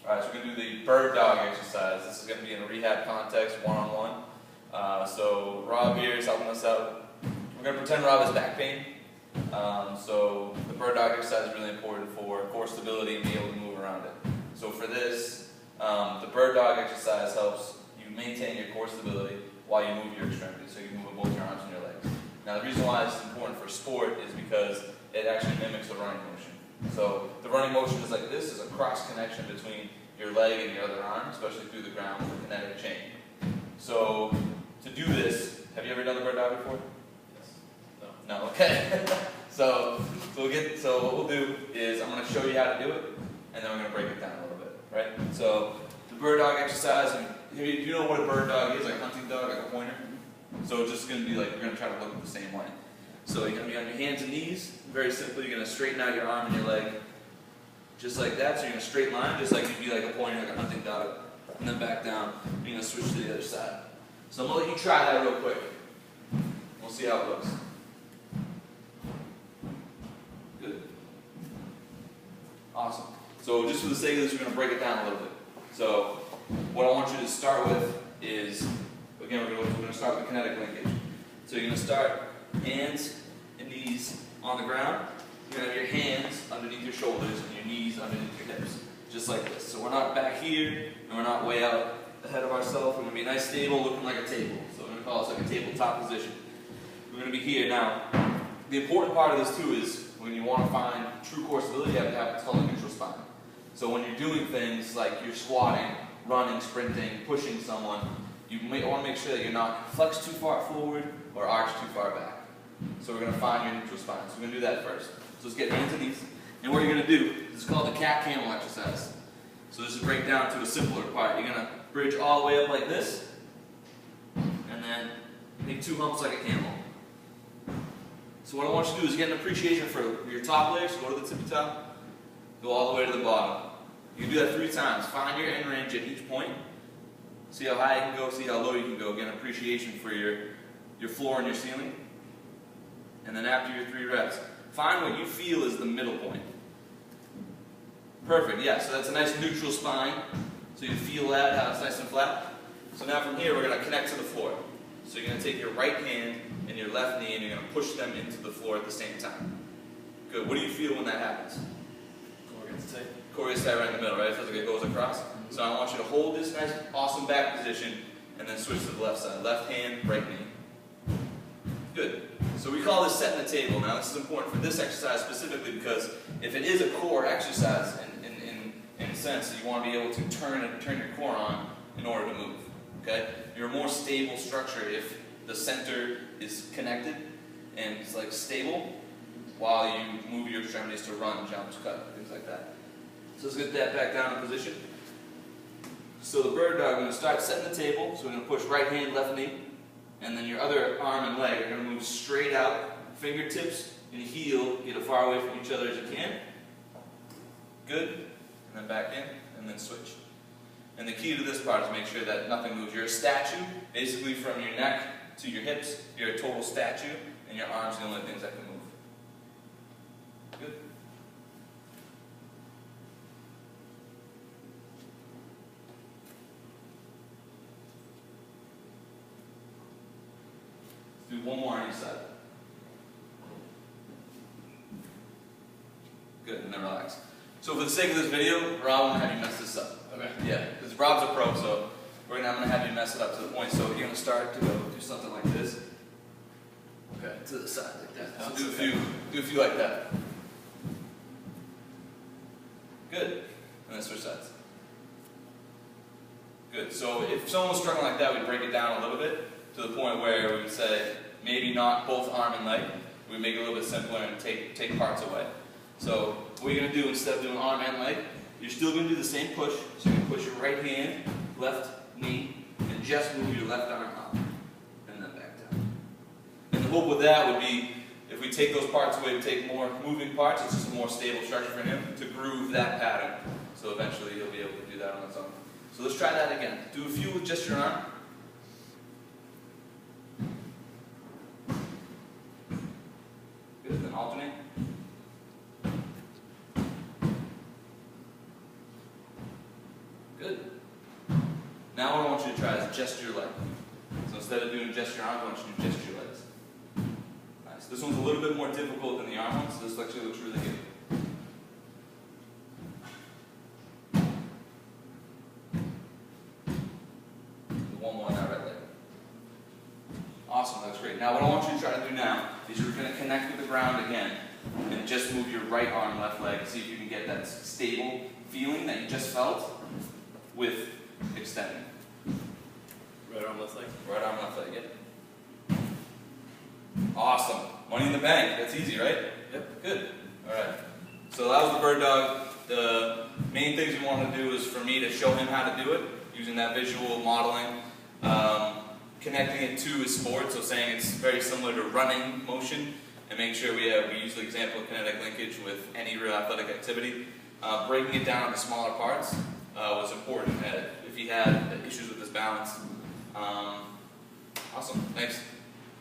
Alright, so we're going to do the bird dog exercise. This is going to be in a rehab context, one-on-one. So Rob here is helping us out. We're going to pretend Rob has back pain. So the bird dog exercise is really important for core stability and being able to move around it. So for this, the bird dog exercise helps you maintain your core stability while you move your extremities, so you can move both your arms and your legs. Now the reason why it's important for sport is because it actually mimics a running motion. So the running motion is like this, is a cross connection between your leg and your other arm, especially through the ground with a kinetic chain. So to do this, have you ever done the bird dog before? Yes. No, okay. So what we'll do is I'm going to show you how to do it, and then we're going to break it down a little bit, right? So the bird dog exercise, and do you know what a bird dog is, like a hunting dog, like a pointer? So it's just going to be like, you're going to try to look the same way. So you're going to be on your hands and knees. Very simply, you're going to straighten out your arm and your leg, just like that. So you're in a straight line, just like you'd be like a pointer, like a hunting dog, and then back down. You're going to switch to the other side. So I'm going to let you try that real quick. We'll see how it looks. Good. Awesome. So just for the sake of this, we're going to break it down a little bit. So what I want you to start with is, again, we're going to start with kinetic linkage. So you're going to start hands and knees on the ground. You're going to have your hands underneath your shoulders and your knees underneath your hips, just like this. So we're not back here, and we're not way out ahead of ourselves. We're going to be nice, stable, looking like a table. So we're going to call this like a tabletop position. We're going to be here. Now, the important part of this too is when you want to find true core stability, you have to have what's called a neutral spine. So when you're doing things like you're squatting, running, sprinting, pushing someone, you want to make sure that you're not flexed too far forward or arched too far back. So we're going to find your neutral spine. So we're going to do that first. So let's get hands and knees. And what you're going to do, this is called the cat camel exercise. So this is break down to a simpler part. You're going to bridge all the way up like this, and then make two humps like a camel. So what I want you to do is get an appreciation for your top layer. So go to the tippy top, go all the way to the bottom. You can do that 3 times. Find your end range at each point. See how high you can go, see how low you can go. Get an appreciation for your floor and your ceiling. And then after your 3 reps, find what you feel is the middle point. Perfect, yeah, so that's a nice neutral spine. So you feel that, how it's nice and flat. So now from here, we're going to connect to the floor. So you're going to take your right hand and your left knee, and you're going to push them into the floor at the same time. Good, what do you feel when that happens? Core gets tight. Core gets tight right in the middle, right? It feels like it goes across. So I want you to hold this nice, awesome back position, and then switch to the left side. Left hand, right knee. Good. So we call this setting the table. Now this is important for this exercise specifically because if it is a core exercise, in a sense, you want to be able to turn your core on in order to move. Okay? You're a more stable structure if the center is connected and it's like stable while you move your extremities to run, jumps, cut, things like that. So let's get that back down in position. So the bird dog, we're going to start setting the table. So we're going to push right hand, left knee. And then your other arm and leg are going to move straight out. Fingertips and heel, get as far away from each other as you can. Good. And then back in, and then switch. And the key to this part is make sure that nothing moves. You're a statue, basically from your neck to your hips. You're a total statue, and your arms are the only things that can move. Good. Do one more on each side. Good, and then relax. So for the sake of this video, Rob, I'm going to have you mess this up. Okay. Yeah, because Rob's a pro, so I'm going to have you mess it up to the point. So you're going to start to go do something like this. Okay. To the side like that. So do a few like that. Good. And then switch sides. Good. So if someone was struggling like that, we'd break it down a little bit to the point where we would say maybe not both arm and leg. We'd make it a little bit simpler and take parts away. So what you're going to do instead of doing arm and leg, you're still going to do the same push. So you're going to push your right hand, left knee, and just move your left arm up. And then back down. And the hope with that would be, if we take those parts away, we take more moving parts, it's just a more stable structure for him to groove that pattern. So eventually he'll be able to do that on his own. So let's try that again. Do a few with just your arm. Good, then alternate. Now what I want you to try is just your leg. So instead of doing just your arms, I want you to do just your legs. Nice. This one's a little bit more difficult than the arm one, so this actually looks really good. One more on that right leg. Awesome, that's great. Now what I want you to try to do now is you're going to connect with the ground again and just move your right arm, left leg, and see if you can get that stable feeling that you just felt with extending. Right arm, left leg. Right arm, left leg, yeah. Awesome. Money in the bank. That's easy, right? Yep. Good. Alright. So that was the bird dog. The main things we want to do is for me to show him how to do it, using that visual modeling. Connecting it to his sport, so saying it's very similar to running motion, and make sure we use the example of kinetic linkage with any real athletic activity. Breaking it down into smaller parts was important if he had issues with his balance. Awesome, thanks.